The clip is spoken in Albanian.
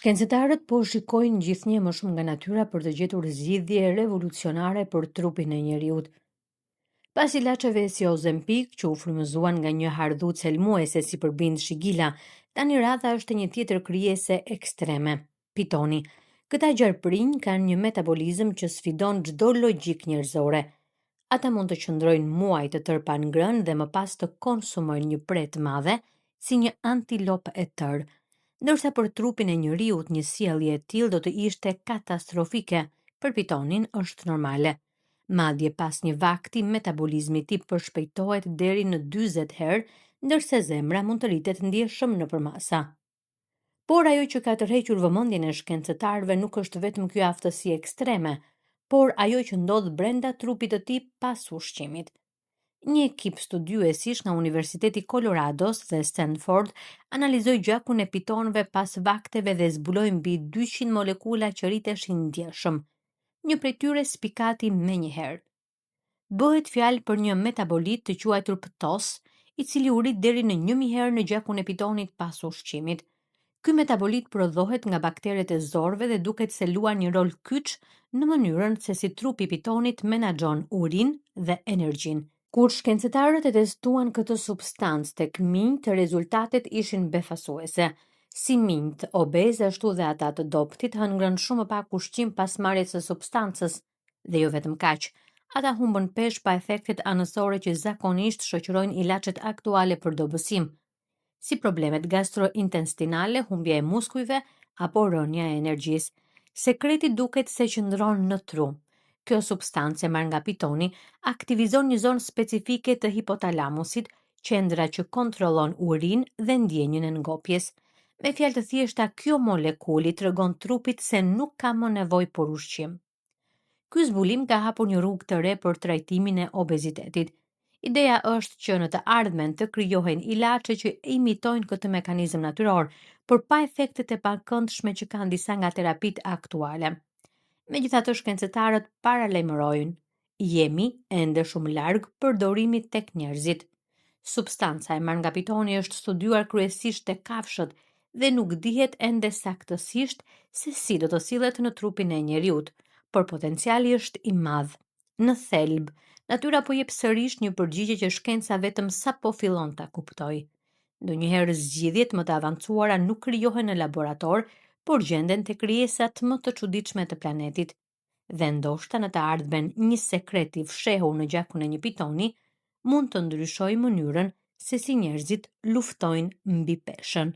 Shkencëtarët po shikojnë gjithnjë më shumë nga natyra për të gjetur zgjidhje revolucionare për trupin e njeriut. Pas ilaçeve si Ozempic, që u frymëzuan nga një hardhuc helmuese si përbind shigila, tani radha është një tjetër krijese ekstreme, pitoni. Këta gjarprinj kanë një metabolizëm që sfidon çdo logjik njerëzore. Ata mund të qëndrojnë muaj të tërë pa ngrënë dhe më pas të konsumojnë një pre të madhe, si një antilop e tërë. Ndërsa për trupin e njeriut një sjellje e tillë do të ishte katastrofike, për pitonin është normale. Madje pas një vakti metabolizmi i tij përshpejtohet deri në 40 herë, ndërsa zemra mund të rritet ndjeshëm nëpër masa. Por ajo që ka tërhequr vëmendjen e shkencëtarëve nuk është vetëm ky aftësi ekstreme, por ajo që ndodh brenda trupit të tij pas ushqimit. Një ekip studiuesish nga Universiteti Colorados dhe Stanford analizoi gjakun e pitonëve pas vakteve dhe zbuloi mbi 200 molekula që rriteshin ndjeshëm. Një prej tyre spikati menjëherë. Bëhet fjalë për një metabolit të quajtur ptos, i cili u rrit deri në 1000 herë në gjakun e pitonit pas ushqimit. Ky metabolit prodhohet nga bakteret e zorëve dhe duket se luan një rol kyç në mënyrën se si trupi i pitonit menaxhon urinë dhe energjinë. Kur shkencëtarët e testuan këtë substancë tek minjt, rezultatet ishin befasuese. Si minjt obezë ashtu dhe ata të doptit hëngrën shumë pak ushqim pas marrjes së substancës, dhe jo vetëm kaq. Ata humbën peshë pa efektet anësore që zakonisht shoqërojnë ilaçet aktuale për dobësim, si problemet gastrointestinale, humbja e muskujve apo rënja e energjisë. Sekreti duket se qëndron në tru. Kjo substancë e marrë nga pitoni aktivizon një zonë specifike të hipotalamusit, qendra që kontrollon urinë dhe ndjenjën e ngopjes. Me fjalë të thjeshta, kjo molekuli tregon trupit se nuk ka më nevojë për ushqim. Ky zbulim ka hapur një rrugë të re për trajtimin e obezitetit. Ideja është që në të ardhmen të krijohen ilaçe që imitojnë këtë mekanizëm natyror, por pa efektet e pakëndshme që kanë disa nga terapitë aktuale. Megjithatë, shkencëtarët paralajmërojnë, jemi ende shumë larg përdorimit tek njerëzit. Substanca e marrë nga pitoni është studiuar kryesisht te kafshët dhe nuk dihet ende saktësisht se si do të sillet në trupin e njeriut, por potenciali është i madh. Në thelb, natyra po jep sërish një përgjigje që shkenca vetëm sapo fillon ta kuptojë. Ndonjëherë zgjidhjet më të avancuara nuk krijohen në laborator, por gjenden te krijesat më të çuditshme të planetit. Dhe ndoshta në të ardhmen një sekret i fshehur në gjakun e një pitoni mund të ndryshojë mënyrën se si njerëzit luftojnë mbi peshën.